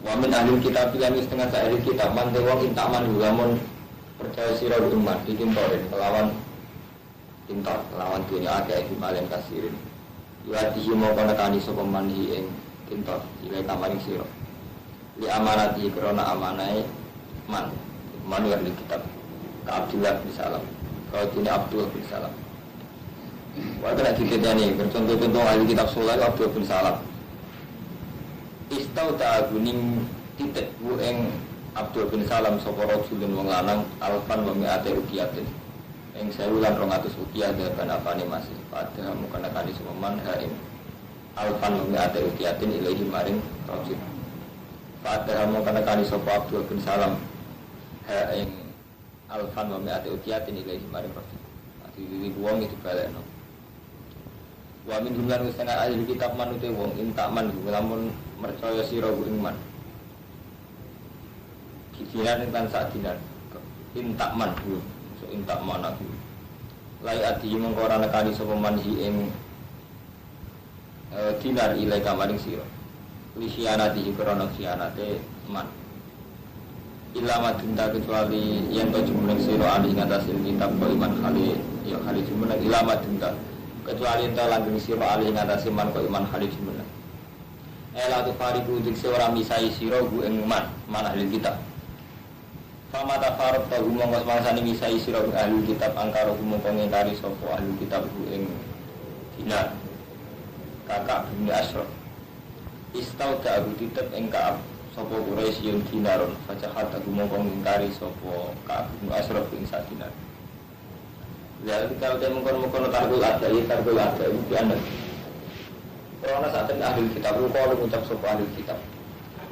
Wa min ahli kitab yang setengah ahli kitab man wong intaman lamun percaya sira umat ditimporin kelawan tintor kelawan dunia akeh di malen kasirin. Ya dihi mau kanakani sapa manhi ing tintor ilai kamaring sira. Li amanati krona amanae man ahli kitab. Ka Abdullah bin Salam. Kau ini Abdul bin Salam. Wah kena dikitani contoh-contoh ahli kitab Sulaiman Abdul bin Salam. Istau ta'aguning titik bu ing Abdul bin Salam sapa rajulun wong lanang alfan wa mi'ate ukiyatin ing 1200 ukiyah dan apane masih pada mukana kali suman ha ing alfan wa mi'ate ukiyatin ilahi maring rajul pada mukana kali sapa Abdul bin Salam ha ing alfan wa mi'ate ukiyatin ilahi maring rajul dadi wong itu balekno wa min jumlah setengah ahli kitab manute wong intaman lamun percaya sira iman dinar tentang sak dinar intakman so intakman aku lai adi mengkora nekani sapa manhi ing dinar ilai kamaring sira li khianati krana khianate man ilama dinta kecuali yen to jumlah sira ali ngatas kitab kok iman kali ya kali jumlah ilama dinta kecuali ento langgeng sira ali ngatas iman kok iman kali jumlah ela tu fariqu dik seorang misai sira gu ing man ahli kitab. Fama tafarq ta gumong mangsane misai sira ahli kitab angkara gumong ngentari sapa ahli kitab gu ing dinar. Kakak bin Ashraf. Istau ta abu titep ing Ka'ab sapa Quraisy yen dinaron fajahat gumong ngentari sapa Ka'ab bin Ashraf ing sak dinar. Lalu kalau dia mengkon-mengkon targul ada itu anda. Karena saat ini ahli kitab lu kalau mengucap sopa ahli kitab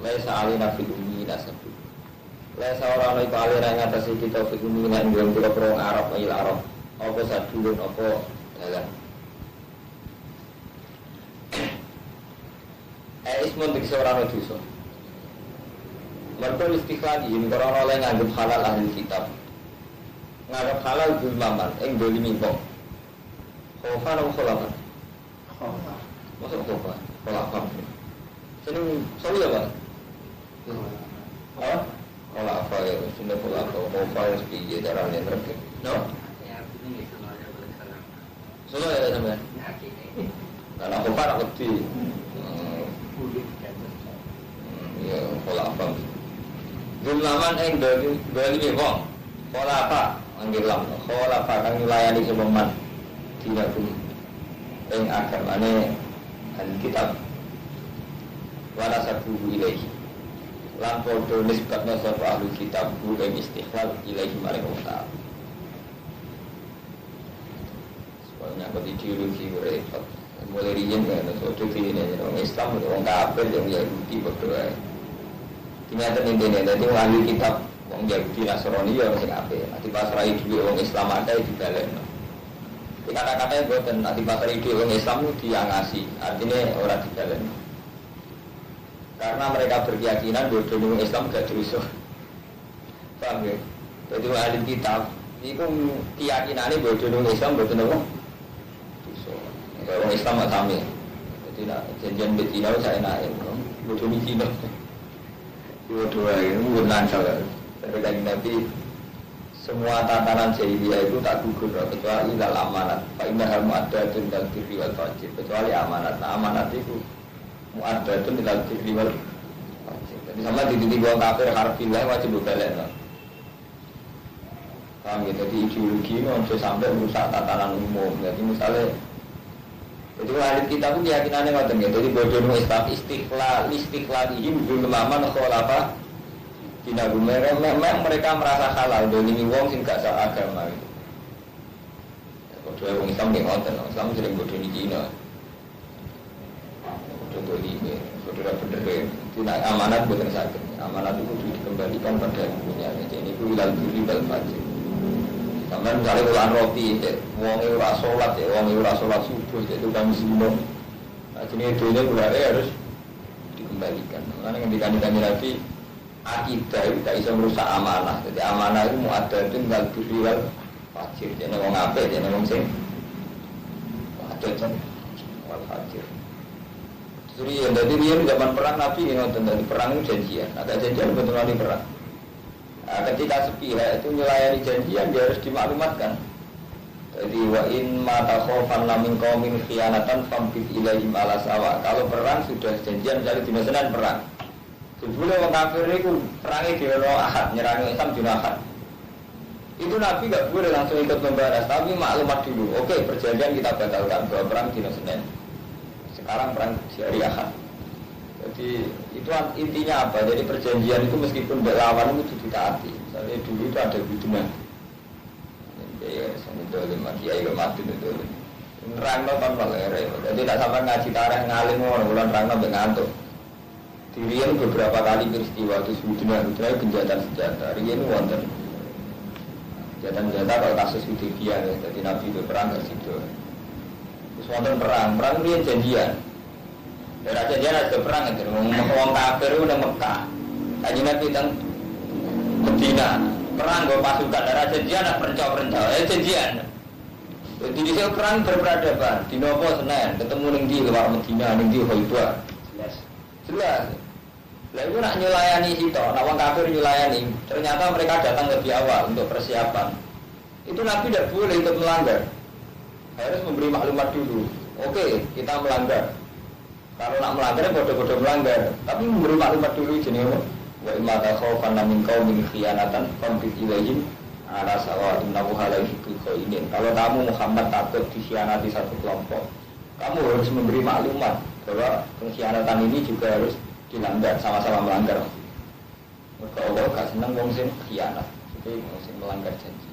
laisa alina fi dummina sabu laisa orang itu alina yang atas kita fi dummina yang belum pura-pura Arab il Arab apa sadulun apa dalan ismun diksi orang itu so mereka istiqlal ini karena oleh nganggap halal ahli kitab nganggap halal zulmaman yang dolimi kok khofan atau kholaman masuk apa? Pola apa? Sini ya Pak? Apa? Pola apa ya? Sini pola apa? Pola yang sepiji caranya terkait. No? Solo ya teman. Karena pola apa di? Ya pola apa? Jumlahan yang dari wong. Pola apa? Anggilam. Pola apa? Kang melayani sepeman. Tidak pun. Yang agamanya kitab wala sabuhu ilaihi lan podo nisbatna sapa ahli kitab bu ing istighlal ilaihi maring Allah soalnya kok ideologi repot mulai riyen kan sodo dene orang Islam orang kafir yang Yahudi berdoa ternyata ini dadi ahli kitab wong Yahudi Nasrani ya sing apik ati pasrai duwe wong Islam ada dibalekno kata-katanya buatan nanti pasar ide orang Islam itu diangasi artinya orang dijalan karena mereka berkeyakinan bahwa orang Islam gak dosa paham ya? Jadi ahli kitab itu keyakinannya bahwa orang Islam bukan apa? Dosa orang Islam gak sama jadi janjian betina saya naik bodoh ini Cina bodoh ini bukan lansal tapi lagi nanti semua tatanan jahiliyah itu tak gugur kecuali dal amanat. Fa inna hal mu'addatun dal birri wal fajr kecuali amanat. Nah, amanat itu mu'addatun dal birri wal fajr. Jadi sama di titik wong kafir harfilah wajib balekno. Paham ya? Jadi ideologi ini harus sampai merusak tatanan umum. Jadi misalnya jadi ahli kita pun keyakinannya ngoten ya. Jadi bodoh Islam istiqlal ini belum lama apa? Tidak memang mereka merasa halal dolimi wong sing gak sak agama gitu. Bodoh wong Islam nggih ngoten, Islam sering bodoh di Cina. Bodoh dolimi, bodoh bener. Tidak amanat boten saged. Amanat itu dikembalikan pada punya. Jadi itu ilal diri bal fajr. Sampeyan misalnya ulang roti, wong ora salat, wong ora salat subuh, itu kan zina. Nah, jenenge dene harus dikembalikan. Karena ngendikane Nabi akidah itu tak bisa merusak amanah. Jadi amanah itu mu'addatun wal birri wal fajr. Jadi wong apik, jadi wong sing mu'addatun wal fajr. Surian, jadi dia zaman perang Nabi nonton dari perang itu janjian, agak janjian betul di perang. Nah, ketika sepihak itu nyelayani janjian dia harus dimaklumatkan. Jadi wa in mata khofan lamin qaumin khianatan fambit ilaihim ala sawa. Kalau perang sudah janjian dari dina Senin perang. Sebelum orang kafir itu perangnya di Ahad, nyerang Islam di Ahad. Itu Nabi gak boleh langsung ikut membahas, tapi maklumat dulu. Oke, perjanjian kita batalkan bahwa perang di Senin. Sekarang perang di hari Ahad. Jadi itu intinya apa? Jadi perjanjian itu meskipun lawan itu ditaati. Misalnya dulu itu ada hubungan. Ya, sampai dolim, kiai mati itu dolim. Nerangno kan balere. Jadi tak sampai ngaji tarikh ngalim ngono bulan nerangno mbek ngantuk. Dirian beberapa kali peristiwa itu sebetulnya genjatan senjata. Rian wonten. Genjatan senjata kalau kasus Hudaybiyah ya, jadi Nabi itu perang ke situ. Terus wonten perang rian janjian. Dari janjian ada perang itu, ngomong kafir udah Mekah. Kaji Nabi tentang Medina. Perang gue pasukan darah janjian ada perencau janjian. Jadi di sini perang berperadaban di Nopo Senin ketemu di luar Medina di Khaybар jelas. Lalu nak nyulayani situ, nawang kafir nyulayani. Ternyata mereka datang lebih awal untuk persiapan. Itu Nabi tidak boleh ikut melanggar. Harus memberi maklumat dulu. Oke, kita melanggar. Kalau nak melanggar, bodoh-bodoh melanggar. Tapi memberi maklumat dulu jenis wa imma takhafan min qaumin khiyanatan fambit ilaihim ala sawa innahu la yuhibbul khainin. Kalau kamu Muhammad takut dikhianati satu kelompok, kamu harus memberi maklumat bahwa pengkhianatan ini juga harus dilanggar, sama-sama melanggar. Mereka Allah gak senang wong sing khianat, jadi wong sing melanggar janji.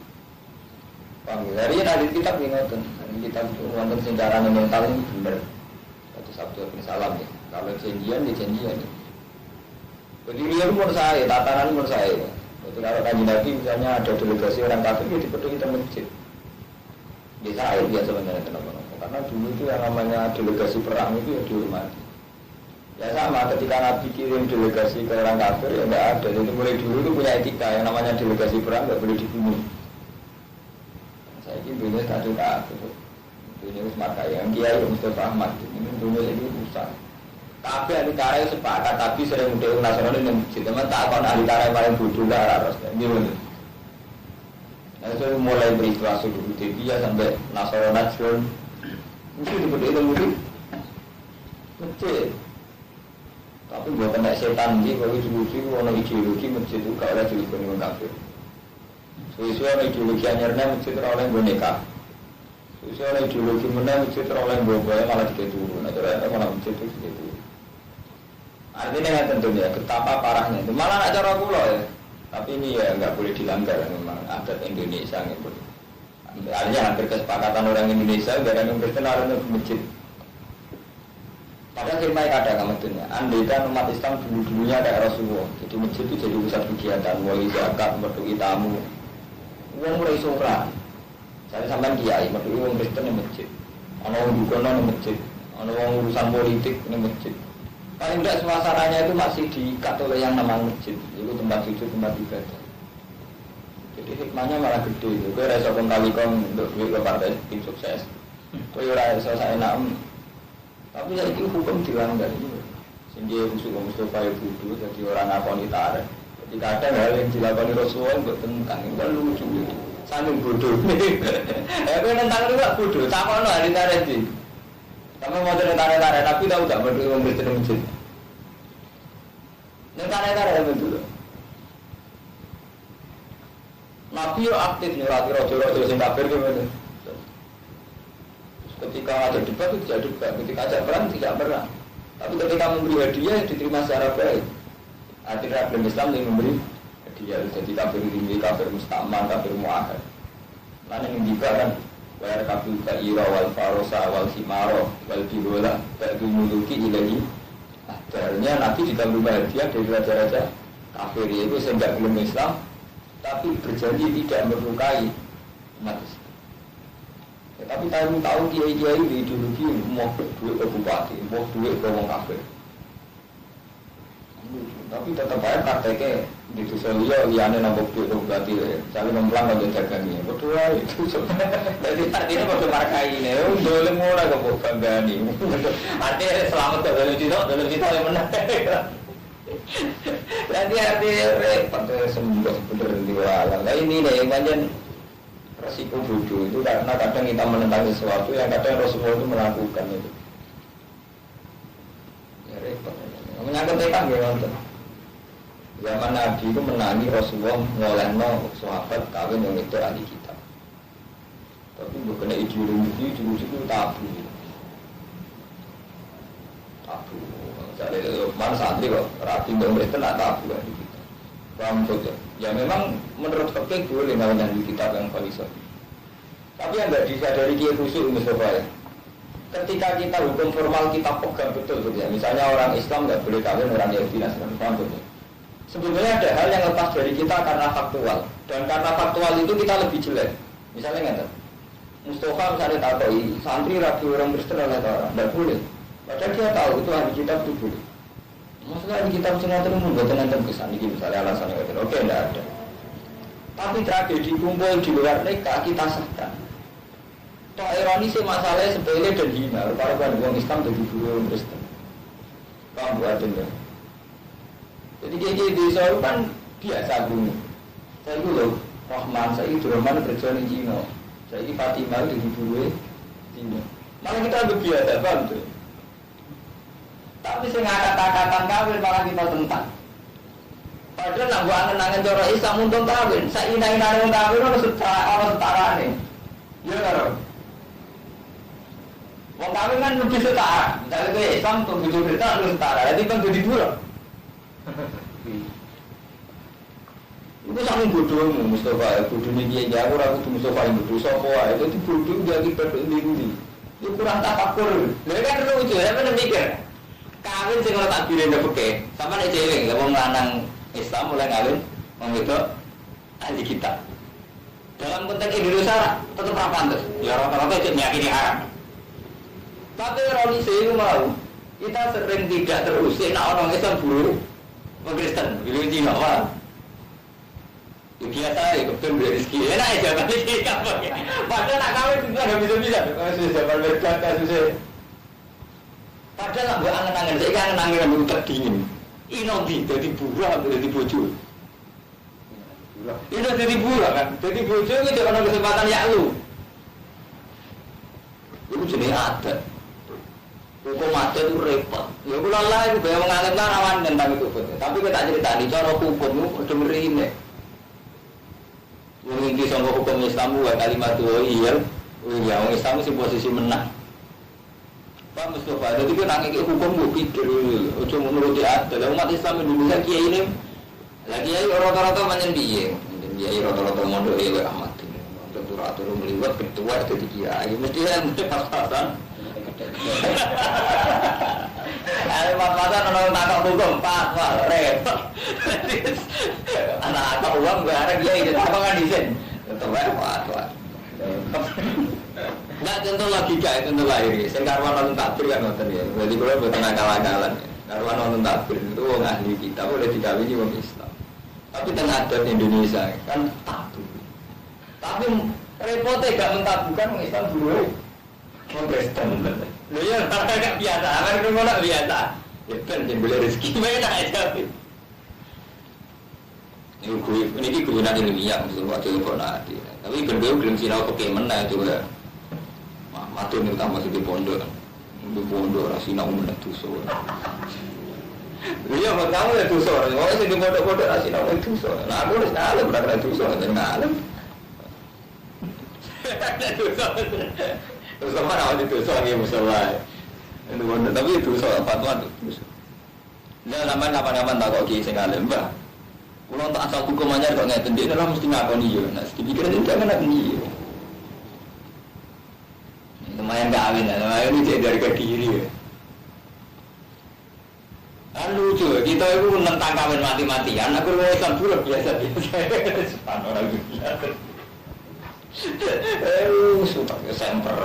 Paham ya? Dari hadis kitab ini ngoten. Kitab wonten sing carane mental ini bener. Satu Sabtu bin Salam ya. Kalau janjian ya janjian ya. Jadi dia menurut saya, tatanan menurut saya. Jadi kalau kaji Nabi misalnya ada delegasi orang kafir, ya dipenuhi kita masjid. Di saya biasa sebenarnya kenapa-napa. Karena dulu itu yang namanya delegasi perang itu ya dihormati. Ya sama, ketika Nabi kirim delegasi ke orang kafir ya nggak ada. Jadi mulai dulu itu punya etika yang namanya delegasi perang nggak boleh dibunuh. Saya ini dunia satu kafir. Dunia Usmat yang Kiai Mustafa Ahmad. Ini dunia ini rusak. Tapi ahli karya sepakat, tapi sering udah nasional ini masjid. Teman tak akan ahli karya paling bodoh lah harus. Gimana? Nah itu mulai beristilah sudah Hudaybiyah sampai Nasrul Najrun. Mesti dibuat itu mungkin masjid. Tapi buat kena setan di kalau itu orang ideologi masjid itu kalau ada ideologi orang kafir. Sesuai ideologi anyarnya masjid oleh boneka. Sesuai ideologi mana masjid oleh boboya malah diturun. Nah cara malah masjid itu diturun. Artinya kan tentunya betapa parahnya itu. Malah nak cara kula ya. Tapi ini ya nggak boleh dilanggar memang adat Indonesia gitu. Artinya hampir kesepakatan orang Indonesia orang Kristen harus ke masjid. Padahal firman kadang kamunya. Andai kan umat Islam dulu-dulunya ada Rasulullah. Jadi masjid itu jadi pusat kegiatan, mulai zakat, berdoa tamu. Uang mulai sholat. Saya sampai kiai, berdoa uang Kristen di masjid. Orang dukono di masjid. Orang urusan politik di masjid. Paling tidak suasananya itu masih diikat oleh yang namanya masjid. Itu tempat sujud, tempat ibadah. Jadi hikmahnya malah gede. Gue rasa kali untuk duit ke partai tim sukses. Gue rasa saya nak. Tapi saya itu hukum dilanggar ini. Sehingga usul Mustafa Ibu jadi orang ngakoni tarik. Jadi kadang hal yang dilakoni Rasulullah untuk tentang itu kan lucu. Sambil bodoh. Ya gue tentang itu gak bodoh. Sama no hari tarik sih. Kamu mau tarik-tarik, tapi tahu tak berdua orang Kristen masjid. Tarik-tarik betul. Nabi yo aktif nyurati rojo-rojo sing kafir gimana? Ketika ada debat itu tidak debat, ketika ada perang tidak perang. Tapi ketika memberi hadiah diterima secara baik. Artinya agama Islam yang memberi hadiah jadi kafir ini kafir mustaman, kafir muahad. Mana yang dibahas? Wayar kabul ta'ira wal farosa wal himaro wal birola ba'du muluki ilahi. Akhirnya Nabi juga berubah hadiah dari raja-raja kafir itu sehingga belum Islam tapi berjanji tidak melukai umat Islam. Ya, tapi tahun-tahun kiai-kiai di ideologi mau duit ke bupati, mau duit ke orang kafir. Tapi tetap aja prakteknya di dosa liya liyane nambah duit berarti saling memplang kalau dagangnya. Betul itu. Jadi artinya pada markai ini, dolim murah kok bukan gani. Artinya selamat ke dalam cita yang menang. Jadi artinya repot sembuh bener diwala. Nah ini deh yang banyak resiko bodoh itu karena kadang kita menentang sesuatu yang kadang Rasulullah itu melakukan itu. Ya repot. Menyangkut tekad gimana? Zaman Nabi itu menangi Rasulullah ngolehno sahabat kawin yang itu ahli kitab. Tapi bukan ideologi itu tabu. Tabu. Misalnya mana santri kok rapi dan Kristen tak tabu ahli kitab. Paham saja. Ya memang menurut fikih boleh ngawin ahli kitab yang khalisah. Tapi yang tidak disadari kiai khusyuk Mustafa ya. Ketika kita hukum formal kita pegang betul gitu ya. Misalnya orang Islam tidak boleh kawin orang Yahudi Nasrani, paham betul. Sebetulnya ada hal yang lepas dari kita karena faktual. Dan karena faktual itu kita lebih jelek. Misalnya nggak Mustafa misalnya tahu santri rapi orang Kristen oleh orang tidak boleh. Padahal dia tahu itu ahli kitab itu boleh. Masalah ahli kitab semua itu membuat nanti kesan ini misalnya alasannya oke tidak ada. Tapi tragedi kumpul di luar nikah kita sahkan. Toh ironisnya masalahnya sepele dan hina. Para orang Islam jadi orang Kristen. Paham buatnya. Jadi kayak desa itu kan biasa dulu. Saya itu loh, Rahman, saya itu Rahman kerja di Cina. Saya ini Fatimah di Dua Cina. Malah kita lebih biasa, paham tuh. Tapi saya ngangkat-angkatan kawin malah kita tentang. Padahal nanggu angen-angen cara Islam untuk kawin. Saya ina-ina orang kawin orang setara nih. Iya kan? Wong kawin kan lebih setara. Misalnya ke Islam tuh begitu berita lebih setara. Jadi kan jadi dua. Itu sangat bodoh Mustafa, bodohnya dia aku ragu tuh Mustafa yang bodoh sopoa itu bodoh dia kita berdiri itu kurang tafakur. Mereka kan lucu, saya pernah mikir kawin sih kalau tak pilih udah oke sama nih cewek, nggak mau melanang Islam mulai kawin mau itu ahli kita dalam konteks Indonesia tetap pantas ya rata-rata itu meyakini haram. Tapi ironis itu mau kita sering tidak terusik nak orang Islam buruk Kristen, pilih Cina apa? Biasa ya, kebetulan beli rezeki. Enak ya zaman ini apa? Padahal nak kawin juga nggak bisa. Masih zaman mereka kasusnya. Padahal nak buat angen-angen, saya kan angen-angen yang utak dingin. Ini jadi buruh atau jadi bojo? Ini jadi buruh kan? Jadi bojo itu ada kesempatan ya lu. Itu jenis adat. Hukum adat itu repot. Ya kalau lah itu bayar mengalir rawan tentang itu. Tapi kita cerita di cara hukum itu udah merine. Mungkin sama hukum Islam buat kalimat itu iya. Ya orang Islam sih posisi menang. Pak Mustafa, jadi kita nangis hukum gue pikir dulu. Cuma menuruti adat. Umat Islam Indonesia kiai ini lagi ya rata-rata macam dia. Dia rata-rata mondok ya Ahmad. Atur-atur melibat ketua jadi kiai. Mesti yang pas-pasan. Ada pas-pasan orang takut hukum pas repot. Anak uang berharap dia itu apa kan izin. Tetap apa. Nah contoh logika itu contoh lahir. Saya karwan nonton takbir kan nonton ya. Jadi kalau buat akal-akalan. Karwan nonton takbir itu orang ahli kita boleh dikawini orang Islam. Tapi tengah adat Indonesia kan tabu. Tapi repotnya gak mentabukan orang Islam dulu. Orang Kristen. Loh ya gak biasa. Kan itu gak biasa. Ya kan yang boleh rezeki mana aja. Ini kegunaan ilmiah maksudnya waktu itu nanti. Tapi berdua belum sinau pakai mana juga. Matur nih utama di pondok sinau mana tuh so. Iya buat kamu ya tuh so. Mau sih di pondok sinau itu so. Nah aku harus ngalim berarti itu so dan ngalim. Terus sama orang itu so lagi musola. Itu pondok tapi itu so fatwa tuh. Nah namanya kapan-kapan tak kok kisah ngalim bah. Kalau tak asal hukum aja kok ngeten dia adalah mesti ngakoni yo. Nah, dipikir itu jangan nak ni. Lumayan kawin lah, lumayan ini jadi dari kediri. Kan lucu, kita itu menentang kawin mati-matian. Aku mau Islam dulu biasa-biasa. Sepan orang gila. Sudah semper.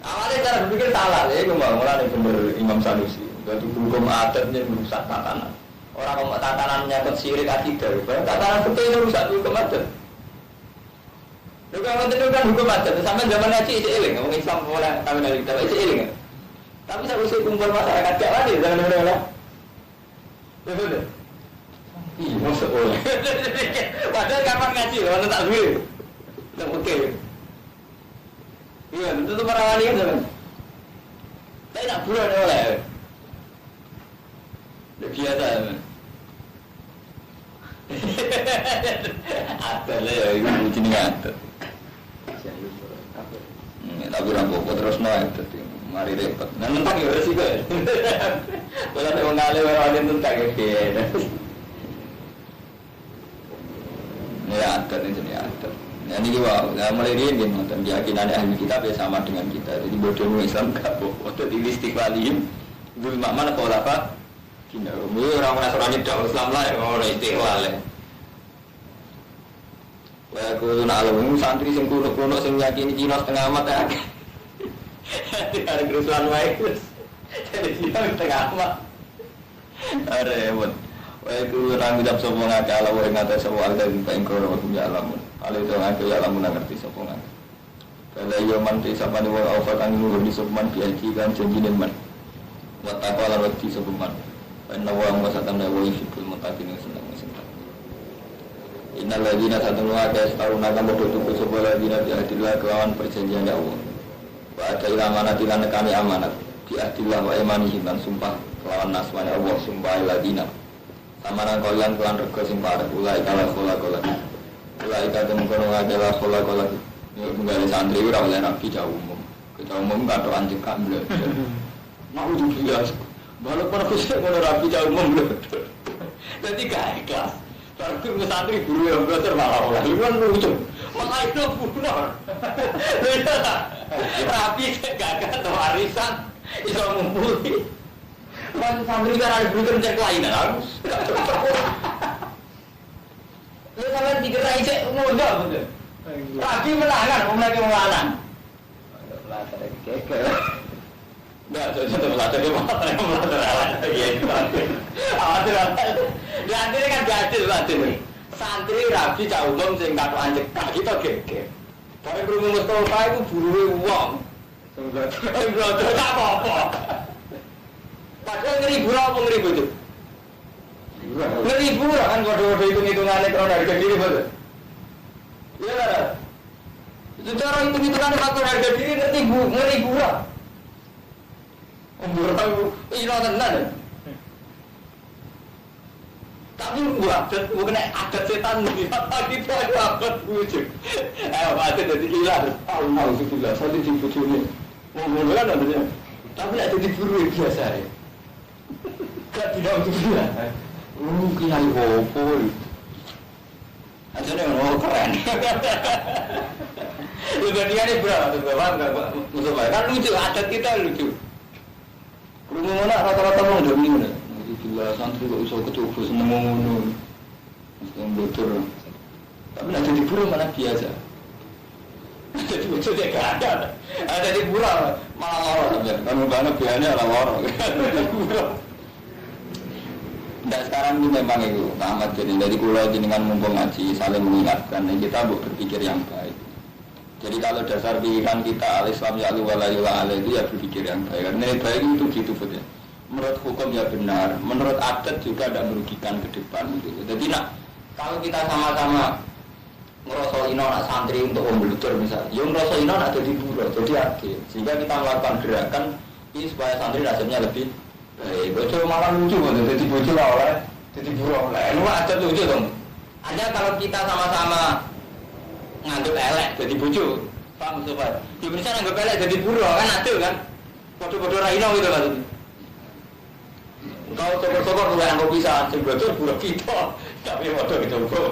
Awalnya cara berpikir salah, ya. Aku mau mulai bener Imam Sanusi. Jadi hukum adatnya merusak tatanan. Orang kalau tatanan menyangkut sirik akidah, tatanan betul itu rusak hukum adat. Lu kan hukum adat, sampai zaman ngaji isi iling, ngomong Islam mulai kami dari kita isi iling. Tapi saya usia kumpul masyarakat gak ada zaman mana? Betul. Iya, masuk boleh. Padahal kapan ngaji, mana tak dulu. Tak oke. Iya, itu para wali kan. Saya nak bulan oleh. Biasa. Ada lah ya, itu jenis ada. Tapi rampok terus naik, mari repot. Nah mentang ya resiko. Kalau ada mengalir orang lain tentang ya. Ya ada nih jenis ada. Ini juga mulai dia gini, dan keyakinan ahli kitab ya sama dengan kita. Jadi bodoh Islam gak bodoh. Jadi istiqlalihim, dulu mana kalau apa? Kina, orang Nasrani dah Islam lah, orang istiqlal. Wah, aku nak lalu santri sing kuno sing yakini Cina setengah amat ya. Ada kerusuhan baik, jadi Cina setengah amat. Ada hebat. Wah, aku orang tidak semua ngakal, kalau orang ngata semua ada di pengkor waktu jalamun. Kalau itu ngakal jalamun ngerti semua. Kalau ia manti siapa ni orang awal angin urut di sebuman biaki kan janji neman. Watakwa lalu di sebuman. Nawang wasatan nawai fikul mutakin yang senang senang. Innal ladina satunu ada staruna kan bodoh tuku sebuah ladina diadillah kelawan perjanjian Allah. Wa ada amanat ilan kami amanat diadillah wa imanihim dan sumpah kelawan nasmani Allah sumpah ladina. Samaran kalian kelan rego sing parek ulai kala kola kola. Ulai kata mengkono adalah kola kola. Menggali santri ora oleh nabi jauh umum. Kita umum kado anjing kamble. Mau dibilas. Walaupun aku sih mau rapi jauh umum jadi gak ikhlas. Kalau aku santri guru yang belajar malah olah itu kan lucu. Malah itu bunuh. Rapi gak ada warisan bisa ngumpuli. Kalau santri kan ada guru kerja kelainan harus. Lu sampai digerai cek mudah betul. Rapi menangan, lagi menangan. Belajar keke. Enggak, saya belajar di mana? Belajar iya itu. Di antara kan gadil belajar. Santri rapi cak umum sing kado anjekak kita gege. Tapi berumur Mustafa itu buruwe uang. Belajar tak apa-apa. Padahal ngeribu lah apa ngeribu itu? Ngeribu lah kan kode-kode hitung-hitungannya kalau harga diri betul. Iya kan? Itu cara hitung-hitungannya faktor harga diri ngeribu lah. Umur aku, ini tenan. Tapi bukan adat setan melihat pagi itu aku adat wujud. Adat jadi hilang. Tahu sudah, saya dibujuni. Ngomong kan namanya. Tapi ada di buru biasa ya. Tidak untuk dia. Kiai opo. Aja nih keren. Bandingannya berapa? Musuh kan lucu, adat kita lucu. Rumah mana rata-rata mau dari mana? Jadi gila santri kok bisa kecoba seneng ngono. Mesti bocor. Tapi nak jadi buruh mana biasa. Jadi bocor dia gak ada. Ada di buruh malah lorong sebenarnya. Kamu banget biasanya lah lorong. Nah sekarang ini memang itu amat jadi kuliah jenengan mumpung ngaji saling mengingatkan. Kita berpikir yang baik. Jadi kalau dasar pikiran kita al-Islam ya al-walayullah itu ya berpikir yang baik. Karena baik itu gitu betul. Menurut hukum ya benar, menurut adat juga tidak merugikan ke depan gitu. Jadi kalau kita sama-sama ngerasa ino nak santri untuk memblutur misalnya, yang ngerasa ino nak jadi buruh, jadi adil. Sehingga kita melakukan gerakan ini supaya santri nasibnya lebih baik. Bocor malah lucu betul, jadi bocor oleh, jadi buruh oleh. Lu adat lucu dong. Hanya kalau kita sama-sama nganggep elek jadi bojo. Paham sobat? Di Indonesia nganggep elek jadi buruh kan adil kan? Bodoh-bodoh raino gitu maksudnya. Kalau sokor-sokor lu yang kau bisa sing bocor buruh kita. Tapi bodoh gitu kok.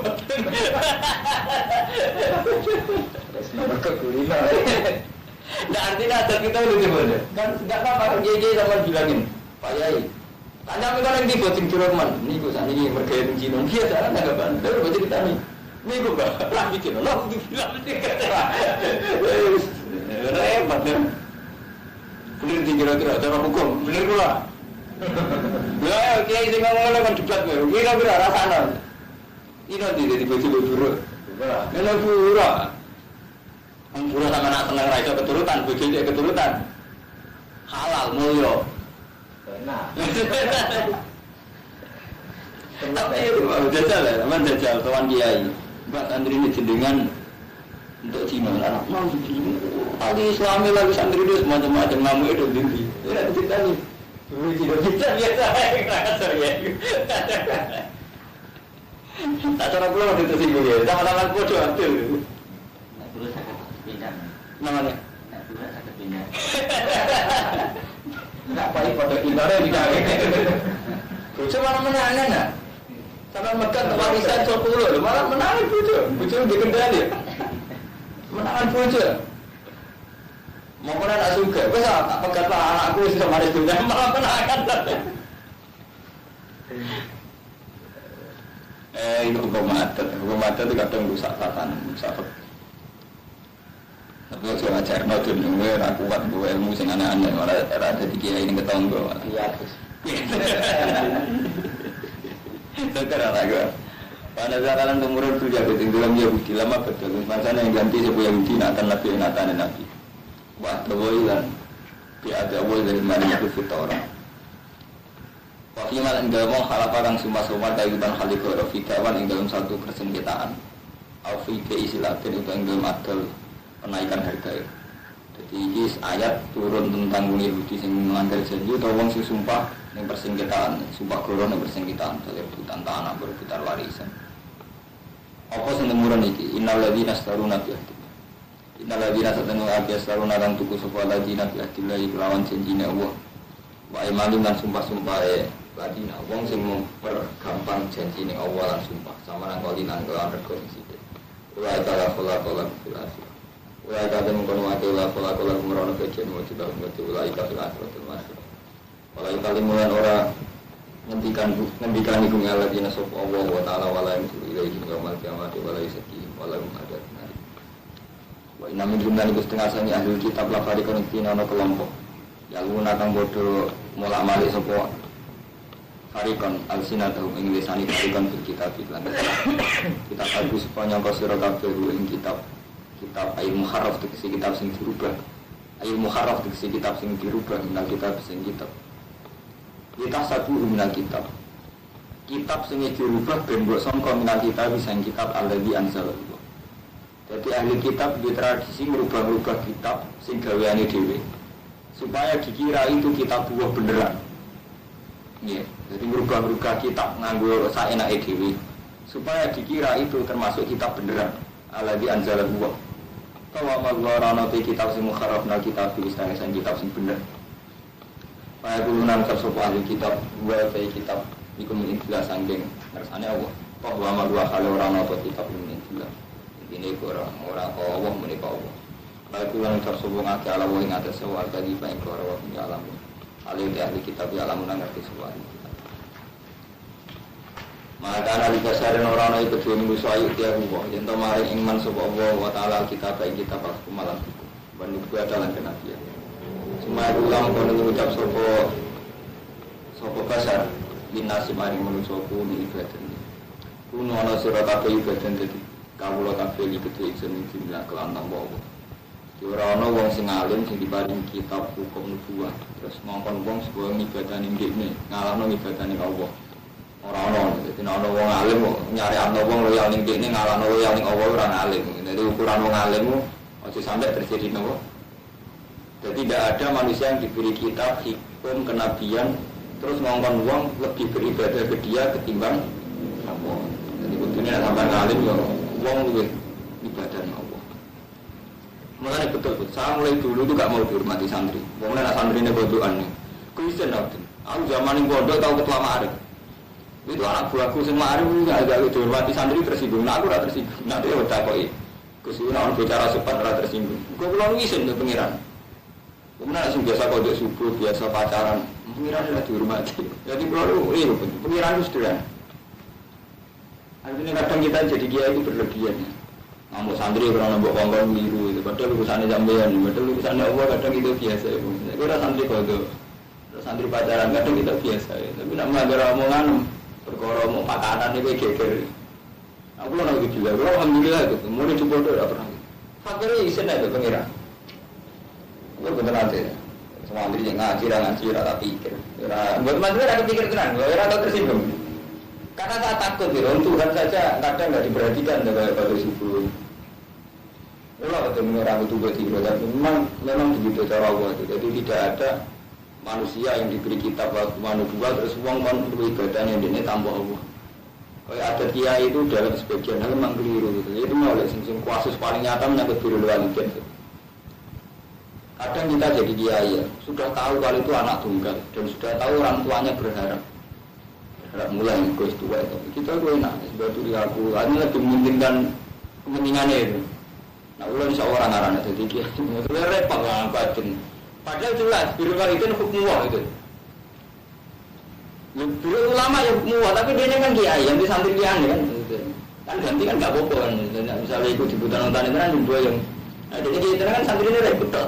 Terus nomor kekulina. Nah artinya adat kita lucu banget. Kan enggak apa-apa JJ sama bilangin. Pak Yai. Tanya kan yang dibuat sing curman. Niku sakniki mergawe ning Cina. Biasa kan enggak bandel baca kita nih. Ini gue lagi cina, lo dibilang sih repot ya. Bener kira-kira cara hukum, bener gue lah. Ya, kiai sing ngomong kan debat kowe. Kira-kira rasane. Ini nanti jadi bojo buruk. Kalau buruk. Wong buruk sama nak seneng ra iso keturutan, bojone keturutan. Halal mulya. Benar. Tapi jajal ya, teman jajal kawan kiai. Mbak santri ini jenengan untuk Cina anak mau begini. Ali Islami lagi santri itu macam-macam namu itu tinggi. Ya cerita nih. Dulu kita biasa kasar ya. Tak cara pulang itu singgung ya. Sama-sama bodoh betul. Nak dulu sakit pindah. Namanya? Nak dulu sakit pindah. Nak paling pada kita ada di kaki. Bodoh malah menangan nak. Sampai megang warisan 10 malah menangan bodoh. Bodoh dikendali. Menangan bodoh. Mau pernah tak suka, gue tak pegat lah anakku sama hari dunia malah menangan. Itu hukum adat itu kadang rusak tatanan, rusak. Tapi kalau ngajar nodun, gue nak kuat gue ilmu sing aneh-aneh, malah ada di kiai ini ketong gue. Iya terus. Sekarang gue. Pada zakaran temurun kerja dalam Yahudi lama betul. Masanya yang ganti sebuah Yahudi natan nabi. Wah, terwoilan. Biada woi dari mana itu fitrah. Wakimal yang dalam halapan summa-summa dayuban halikoro fitawan yang dalam satu persengketaan. Alfike isilatin itu yang dalam adal penaikan harga. Jadi ini ayat turun tentang Yahudi yang melanggar janji atau wong sing sumpah yang persengketaan, sumpah koron yang persengketaan, rebutan tanah, berebutan warisan. Apa sing temurun iki? Innal ladzina astaruna bi ahdillah. Innal ladzina satanu astaruna lan tuku sapa ladzina bi ahdillah kelawan janjine Allah. Wa imanun lan sumpah-sumpah ladzina wong sing mempergampang janjine Allah lan sumpah sama nang kali lan kelawan rego sithik. Wa ta'ala qala fil akhir. Wa ta'ala mengkono ate la qala kumrono kejen mo tidak mesti ulai ka fil akhir. Wala kalimulan ora ngendikan iku ngaladzina sapa Allah wa ta'ala wala yusul ilaihi yaumil qiyamati wala yusaki wala muhadat nari. Wa inna min jumlah iku setengah sani ahli kitab la farikun tina ana kelompok. Ya luna kang bodho mulak-malik sapa farikun alsinatu ing lisani farikun fil kitab lan. Kita tahu supaya nyangka sira kabeh ing kitab ayat muharraf tegese kitab sing dirubah. Ayat muharraf tegese kitab sing dirubah minal kitab sing kitab. Kita satu minal kitab sing dirubah ben mbok sangka minal kitab sing kitab alladzi anzalallah. Jadi ahli kitab di tradisi merubah-rubah kitab sing gaweane dhewe supaya dikira itu kitab buah beneran. Nggih, jadi merubah-rubah kitab nganggo saenake dhewe supaya dikira itu termasuk kitab beneran alladzi anzalallah. Tawa magwarana kitab sing mukharrafna kitab istana sing kitab sing bener. Pada gulunan tersopo ahli kitab, dua dari kitab iku mengintilah sanggeng ngersane Allah. Toh lama dua kali orang nopo kitab mengintilah. Ini orang Allah menikah Allah. Pada gulunan tersopo ngake ala wa ing atas sewarga di baik keluar wa punya alam. Ahli kitab ya alam ngerti sebuah kitab. Maka analika sarin orang itu kedua minggu soayu tiap Allah. Jento maring ingman sopo Allah wa ta'ala kitab baik kitab aku malam itu. Bandung gue adalah kenabian. Semua ulang kono ngucap sopo kasar binasi maring manusa kuwi ibadah. Kuno ana sira kabeh ibadah dadi kawula kabeh iki ingsun jumlah kelantan wae. Ora ana wong sing alim sing diparingi kitab hukum nubuwah terus ngongkon wong sebuah ibadah ning dhekne ngalahno ibadah ning Allah. Ora ana dadi ana wong alim kok nyari ana wong loyal ning dhekne ngalahno loyal ning Allah ora alim. Dadi ukuran wong alim aja sampai terjadi nopo. Jadi tidak ada manusia yang diberi kitab, hukum, kenabian, terus ngongkon uang lebih beribadah ke dia ketimbang Allah. Jadi betulnya sampai ngalim ya uang lebih ibadah Allah. Mulai betul, saya mulai dulu itu gak mau dihormati santri. Mulai santri ini bodohan nih. Kristen nanti. Aku zaman ini bodoh tahu ketua ma'arif. Itu anak buahku semua ma'arif agak dihormati santri tersinggung. Nah aku udah tersinggung. Nanti ya udah kok kesulitan bicara sopan udah tersinggung. Gue pulang ngisen ke pengiran. Kemudian langsung biasa kode subuh, biasa pacaran, pengiran sudah dihormati. Jadi kalau pengiran itu sederhana. Artinya kadang kita jadi kiai itu berlebihan. Ngamuk santri karena nambah kongkong biru itu. Padahal urusannya sampean, padahal urusannya Allah kadang itu biasa. Saya kira santri kode Santri pacaran kadang kita biasa ya. Tapi nak melanggar omongan perkara mau makanan itu geger. Aku lagi juga, alhamdulillah itu. Mau dicoba tuh tidak pernah. Fakirnya isen aja pengira. Aku bener nanti. Semua santri yang ngaji rata pikir. Buat santri rata pikir tenang, rata tersinggung. Karena saya takut ya, Tuhan saja kadang nggak diperhatikan dari pada subuh. Kalau ketemu orang itu tiba tapi memang begitu cara Allah itu. Jadi tidak ada manusia yang diberi kitab manusia terus uang ibadahnya ini tambah Allah. Kalau ada kiai itu dalam sebagian hal memang keliru gitu. Itu mulai sing kasus paling nyata menyangkut biru walidain. Kadang kita jadi kiai ya, sudah tahu kalau itu anak tunggal dan sudah tahu orang tuanya berharap mulai gue tua itu. Kita gue enak sebetulnya aku ini lebih mementingkan kepentingannya itu. Nah, ulang seorang orang ada jadi kiai, itu repot lah batin. Padahal jelas biru walidain hukum Allah itu. Biru ulama ya hukum Allah, tapi dia kan kiai yang disantri kiai kan. Kan ganti kan nggak apa-apa kan. Misalnya ikut jemputan nonton itu kan dua yang. Nah, jadi kita kan santri ini repot tak.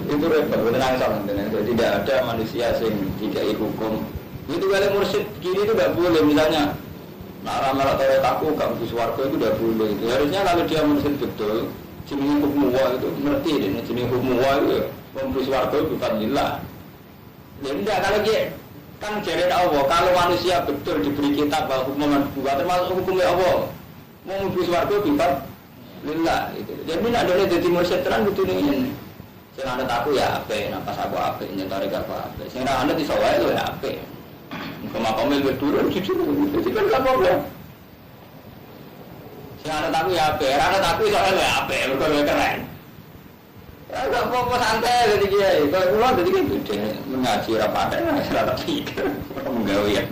Itu repot, benar salah. Jadi tidak ada manusia yang tidak hukum. Itu kalau mursyid kiri itu nggak boleh misalnya. Nah, ramal atau retaku, kampus warga itu tidak boleh. Itu harusnya kalau dia mursyid betul, jenis hukum Allah itu ngerti deh. Jenis hukum Allah itu kampus warga itu bukan lillah. Jadi tidak kalau dia kan jadi Allah. Kalau manusia betul diberi kitab hukuman bukan termasuk hukumnya Allah. Mau kampus warga bukan lillah. Itu. Jadi tidak ada jadi mursyid terang betul ini. Sing anda tahu ya ape, nafas aku ape, nyentar gak apa ape. Sing anda di sawah itu ya ape. Kemakomel berdua, jujur, jadi kan gak apa-apa. Sing anda tahu ya ape, anda tahu soalnya ya ape, berkorban keren. Ya gak apa-apa santai jadi kiai. Kalau pulang jadi kan gede, mengaji rapatnya, serata pikir, menggawian.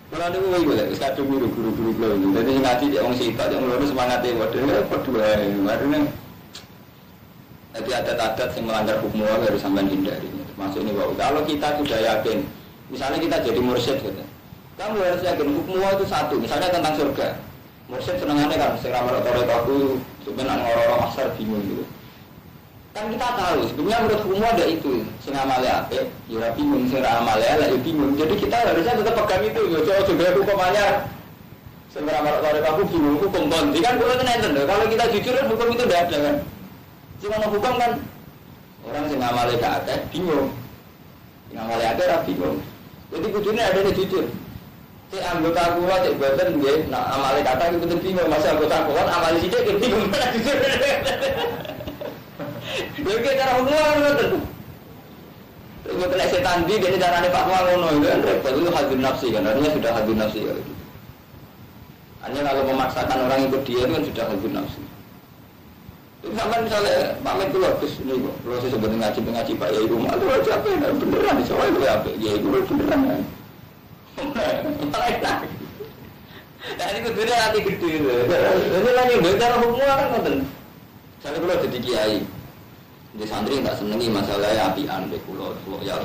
Kalau ada gue juga, satu guru-guru itu. Jadi ngaji dia orang sifat yang lulus semangatnya. Waduh, berdua ini. Jadi adat-adat yang melanggar hukum Allah harus sampai hindari. Masuk ini bahwa kalau kita sudah yakin, misalnya kita jadi mursyid, gitu. Kamu harus yakin hukum Allah itu satu. Misalnya tentang surga, mursyid senangannya kan, seramah otoritas aku sebenarnya orang-orang asar bingung gitu. Kan kita tahu sebenarnya menurut hukum ada itu sing amale apik ya bingung sing ra amale elek ya bingung. Jadi kita harusnya tetap pegang itu yo coba hukum anyar sing ra marok aku bingung hukum konti kan kuwi nenten lho. Kalau kita jujur kan hukum itu tidak ada kan. Cuma hukum kan orang sing amale gak akeh bingung. Sing amale akeh ra bingung. Jadi kudune ada yang jujur. Si anggota kuat cek boten nggih nak amale kata iki bingung masa anggota kuat amale sithik bingung jujur. Oke, cara hukum kan betul. Kalau kena setan di, dia caranya fatwa ngono itu kan repot itu hadir nafsi kan, artinya sudah hadir nafsi ya. Hanya kalau memaksakan orang ikut dia itu kan sudah hadir nafsi. Itu sampai misalnya pamit keluar terus ini kok, kalau saya sebut ngaji Pak Yai rumah itu aja apa ya beneran di soal itu apa ya itu beneran kan. Nah ini kedua hati gede itu. Jadi lagi cara hukum kan betul. Saya kalau jadi kiai. Di santri nggak senengi masalahnya apian deh kulo ya.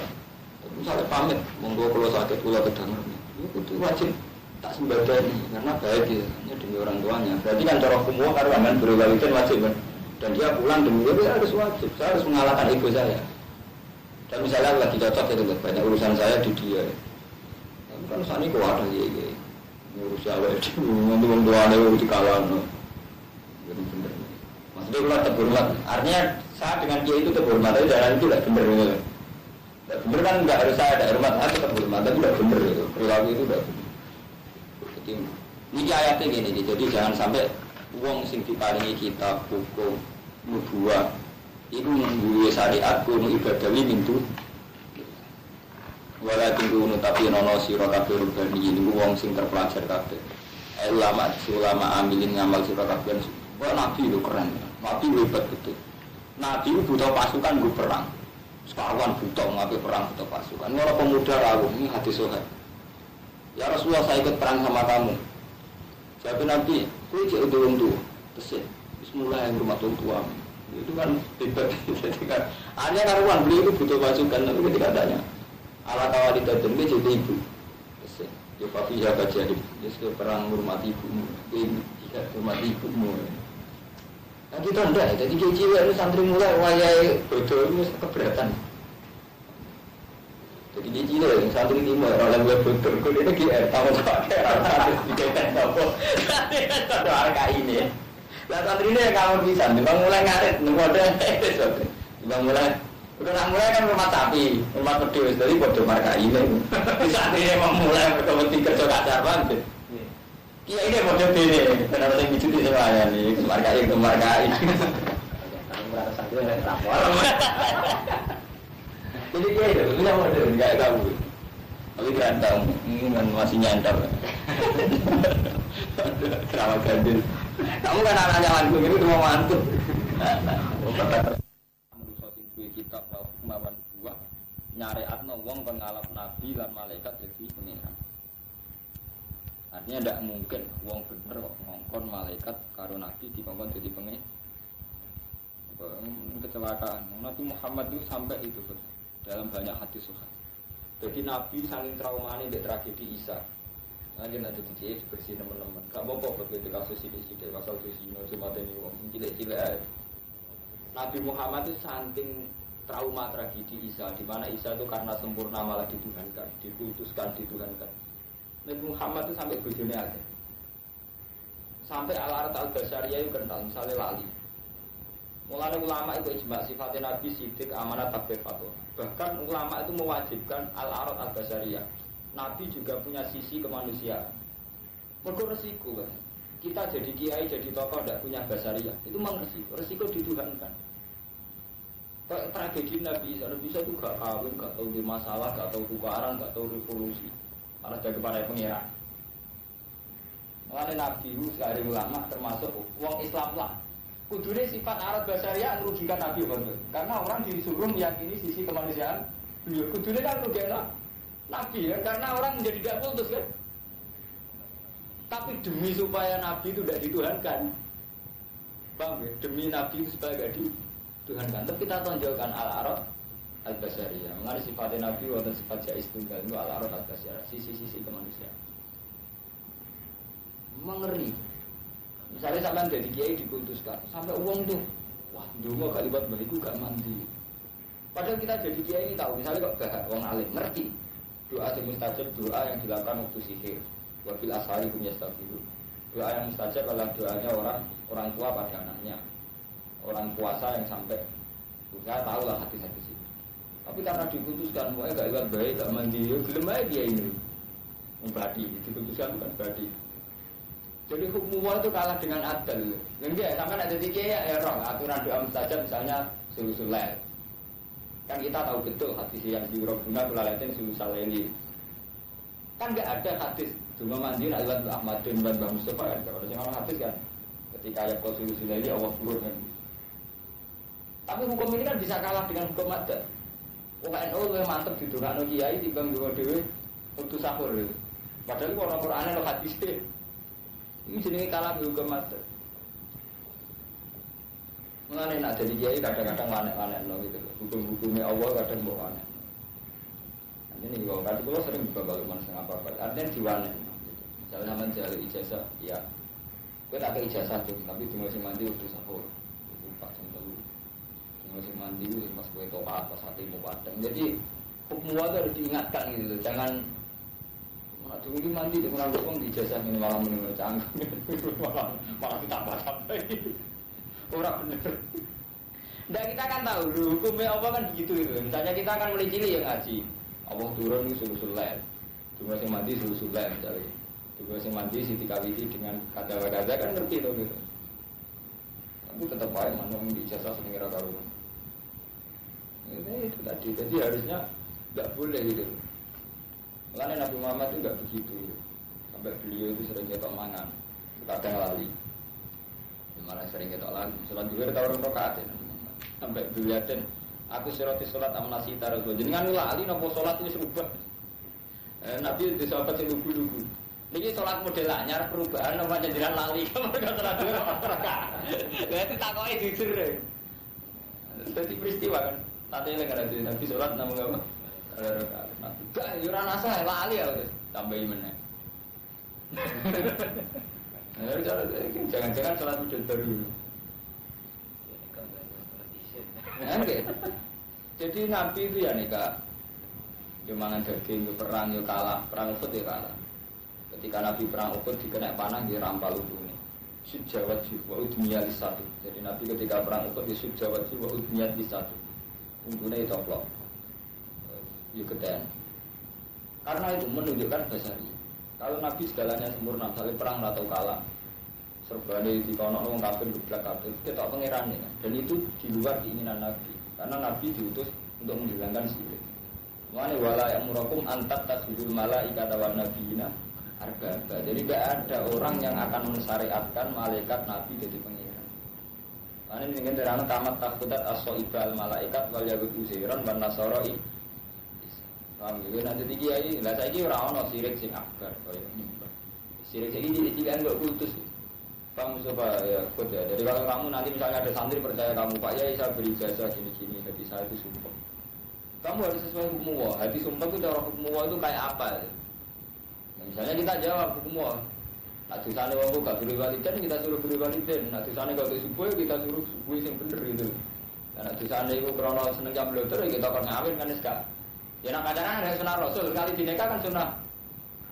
Misalnya pamit, monggo kulo sakit kulo kedangan. Itu wajib tak sembadani karena baik ya demi orang tuanya. Berarti kan cara hukum karo aman berwalidain wajib kan. Dan dia pulang demi itu harus wajib. Saya harus mengalahkan ego saya. Dan misalnya lagi cocok itu banyak urusan saya di dia. Kan saat ini kok ada ya. Ngurus awal itu nanti orang tuanya itu kawan. Bener-bener. Maksudnya kalau terhormat, artinya saya dengan dia itu terhormat, tapi jalan itu tidak benar gitu. Tidak benar kan nggak harus saya ada hormat, saya tetap hormat, tapi tidak benar gitu. Perilaku itu tidak benar. Jadi ini ayatnya gini, jadi jangan sampai uang sing diparingi kitab, hukum, nubuah, itu menggurui syariat, kuno ibadawi mintu. Walaupun kuno tapi nono siro kabeh rubani ini uang sing terpelajar kabeh. Ulama ambilin ngamal siro kabeh. Wah Nabi itu keren, Nabi hebat betul. Nabi itu butuh pasukan gue perang. Sekarang butuh ngapain perang butuh pasukan. Orang pemuda rawuh ini hati sohat. Ya Rasulullah saya ikut perang sama kamu. Siapa Nabi? Kue cek untung terus Bismillah yang rumah tua. Itu kan hebat. Jadi kan hanya karuan beliau itu butuh pasukan. Tapi ketika tanya ala kawali dadun dia jadi ibu. Terus ya papi jaga jadi. Dia perang hormati ibumu. Dia hormati ibumu. Nah kita ndak, jadi cilik itu santri mulai wayai bodoh itu keberatan. Jadi cilik santri timur orang gue bodoh, gue ini GR tahu pakai harus dikaitan apa? Ada harga ini. Lah santri ini yang kamu bisa, memang mulai ngarit, model memang mulai. Udah mulai kan rumah sapi, rumah pedus, jadi bodoh marka ini. Santri ini memang mulai berkompetisi kerja kasar banget. Iya ini model ini, kenapa saya gitu di semuanya nih, kemarkai. Kalau merasa satu yang rapor. Jadi kayak itu, punya model nggak tahu. Tapi ganteng, masih nyantap. Kenapa gandil? Kamu kan anaknya mantu, itu cuma mantu. Manusia sing kitab kemauan buah, nyariatno wong kon ngalap nabi lan malaikat jadi pengiran. Artinya tidak mungkin wong bener kok ngongkon malaikat karo nabi dikongkon jadi pengen kecelakaan. Nabi Muhammad itu sampai itu dalam banyak hadis sahih. Jadi nabi saling trauma ini dari tragedi Isa. Lagi nanti jadi bersih teman-teman. Gak apa-apa begitu kasus ini pasal ini cuma ini wong cilik-cilik. Nabi Muhammad itu saking trauma tragedi Isa, di mana Isa itu karena sempurna malah dituhankan, diputuskan dituhankan. Nabi Muhammad itu sampai bojone aja. Sampai al-arat al-basyariyah itu kental, misalnya lali. Mulanya ulama itu ijma sifatnya Nabi sidik amanat takbir fatwa. Bahkan ulama itu mewajibkan al-arat al-basyariyah. Nabi juga punya sisi kemanusiaan. Mergo resiko kan. Kita jadi kiai, jadi tokoh tidak punya basyariyah. Itu memang resiko dituhankan. Tragedi Nabi Isa itu gak kawin, gak tahu di masalah, gak tahu tukaran, gak tahu revolusi. Karena sudah kepada pengira. Mengenai Nabi itu sekali ulama termasuk wong Islam lah. Kudune sifat arat basyariah merugikan Nabi betul. Karena orang disuruh meyakini sisi kemanusiaan. Beliau kudune kan merugikan Nabi ya, karena orang menjadi tidak putus kan. Tapi demi supaya Nabi itu tidak dituhankan, paham ya? Demi Nabi itu supaya tidak dituhankan. Tapi kita tunjukkan al-arat al-basyariyah. Mengenai sifatnya Nabi wonten sifat jais tunggal itu al-arat al-basyariyah, sisi-sisi kemanusiaan. Mengeri. Misalnya sampai jadi kiai diputuskan, sampai uang tuh, wah dulu gak libat bahiku gak mandi. Padahal kita jadi kiai ini tahu, misalnya kok gak orang alim ngerti doa mustajab, doa yang dilakukan waktu sihir, wabil ashari punya stabilu. Doa yang mustajab adalah doanya orang tua pada anaknya, orang puasa yang sampai, saya tahu lah hati-hati sih. Tapi karena diputuskan, pokoknya gak lihat baik, gak mandi, belum aja dia ini membadi, diputuskan bukan badi. Jadi hukum itu kalah dengan adil. Enggak, sampai ada tiga ya error. Aturan doa mustajab misalnya sulusul lail. Kan kita tahu betul hadis yang diurut-urut kulalatin sulusul lail. Kan enggak ada hadis cuma mandi nak lihat Ahmad bin Mustafa kan. Kalau orang hadis kan ketika ayat sulusul lail Allah turun kan. Tapi hukum ini kan bisa kalah dengan hukum adat. UKNO lebih mantep di doa kiai timbang doa dewi untuk sahur. Padahal orang-orang lo hadis ini jenis kalah hukum adat. Mengenai nak jadi kiai kadang-kadang aneh-aneh gitu. Hukum-hukumnya Allah kadang bawa aneh. Ini kalau kadang kalau sering juga balik mana apa-apa. Artinya diwane. Misalnya sama jalan ijazah, ya. Gue tak ada ijazah tuh, tapi di musim mandi waktu sahur. Itu 4 jam dulu. Di musim mandi itu pas gue topat, pas hati mau padang. Jadi hukum Allah harus diingatkan gitu. Jangan dulu ini mandi dengan orang di ijazah ini malam canggung, malah ditambah sampai orang bener. Dan kita kan tahu hukumnya Allah kan begitu gitu. Misalnya kita akan mulai cilik yang ngaji, Allah turun itu sulusul lail, juga yang mandi sulusul lail misalnya, juga yang mandi siti kawiti dengan kata-kata kan ngerti itu gitu. Tapi tetap baik mana di ijazah sengira karuan. Itu tadi, jadi harusnya nggak boleh gitu. Karena Nabi Muhammad itu enggak begitu. Sampai beliau itu sering ketok mangan, kadang lali. Malah sering ketok lali. Salat juga ada orang rakaat ya. Sampai beliau dan aku siroti salat amnasi taruh. Jenengan lali nopo salat itu serubah. Nabi itu sahabat sing lugu-lugu. Niki salat model anyar perubahan apa jenengan lali. Mereka salat dhewe rakaat. Berarti takoke jujur. Dadi peristiwa kan. Tatene kan Nabi salat namung apa? Rakaat. Gak, yuran asa lali ya, tambahin meneh. Jangan-jangan sholat udah baru. Enggak. Jadi Nabi itu ya nikah. Dia mangan daging, dia perang, dia kalah. Perang Uhud dia kalah. Ketika Nabi perang Uhud dikena panah, dia rampal ini. Sujawat jiwa udmiyat di satu. Jadi Nabi ketika perang Uhud dia sujawat jiwa udmiyat di satu. Untuknya itu oplok. Dia keten. Karena itu menunjukkan basari. Kalau Nabi segalanya sempurna, misalnya perang atau kalah, serbanya di kono orang kafir geblak kafir, kita pengirannya. Dan itu di luar keinginan Nabi. Karena Nabi diutus untuk menghilangkan syirik. Wala wala ya'murukum antat tasbihul malaikata wan nabiyina arbaba. Jadi tidak ada orang yang akan mensyariatkan malaikat Nabi jadi pengiran. Karena ini dengan terang tamat takutat as-soibal malaikat wal yagud usiran wan nasaroi. Paham ya? Nanti kiai, lah saya kira orang sirik sing akbar, kayak ini. Sirik ini tidak enggak kultus. Kamu coba ya, ya. Jadi kalau kamu nanti misalnya ada santri percaya kamu Pak Yai saya beri jasa gini-gini, jadi saya itu sumpah. Kamu harus sesuai hukum Allah. Hati sumpah itu cara hukum Allah itu kayak apa? Ya, misalnya kita jawab hukum Allah. Nah, di sana waktu gak beri waliden kita suruh beri waliden. Nah, di sana kalau subuh kita suruh subuh yang bener gitu. Nah, di sana itu krono seneng jam bloter kita akan ngawin kan sekarang. Ya nak kadang-kadang ada sunnah Rasul, sekali dinikah kan sunnah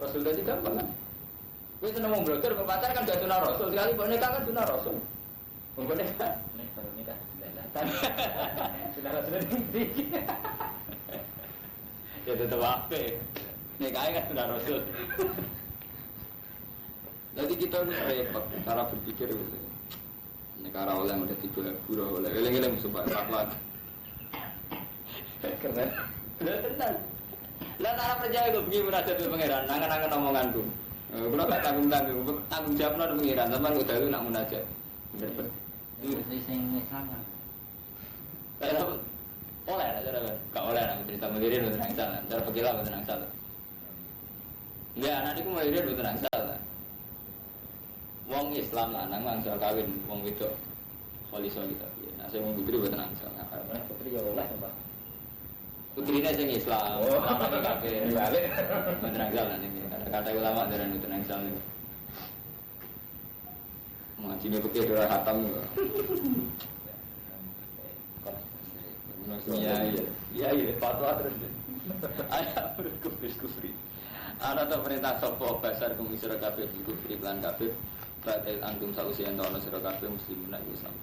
Rasul tadi gampang kan? Gue seneng mau blogger, ke pacar kan gak sunnah Rasul, sekali mau nikah kan sunnah Rasul. Mau nikah? Baru nikah, sunnah Rasul ini. Ya tetap apa? Nikahnya kan sunnah Rasul. Jadi kita harus repot cara berpikir gitu. Negara oleh yang udah tiba buruk oleh, eleng-eleng sebab takwa. Keren. Benar. Lah cara percaya kok begini munajat ke pangeran, nangan-nangan omonganku. Kulo gak tanggung jawab nang pangeran, sampean udah lu nak munajat. Bener. Itu sing Islam kan. Kayak oleh lah cara gak oleh nak cerita mandiri lu tenang salah. Cara pegilah lu tenang salah. Enggak, anak iku mandiri lu tenang salah. Wong Islam lanang langsung kawin wong wedok. Soli-soli tapi. Nah, saya wong putri boten tenang salah. Karena putri ya oleh Pak. Putrinya sing Islam, ulama kafir. Balik. Tenang salah nih. Kata ulama darah itu tenang salah. Ngaji ni pakai dua hatam. Iya, fatwa terus. Ayat berkufri. Ada tak perintah sopo besar kumisir kafir, kufri pelan kafir. Batil antum sausian tahun sira kafir muslimin Islam.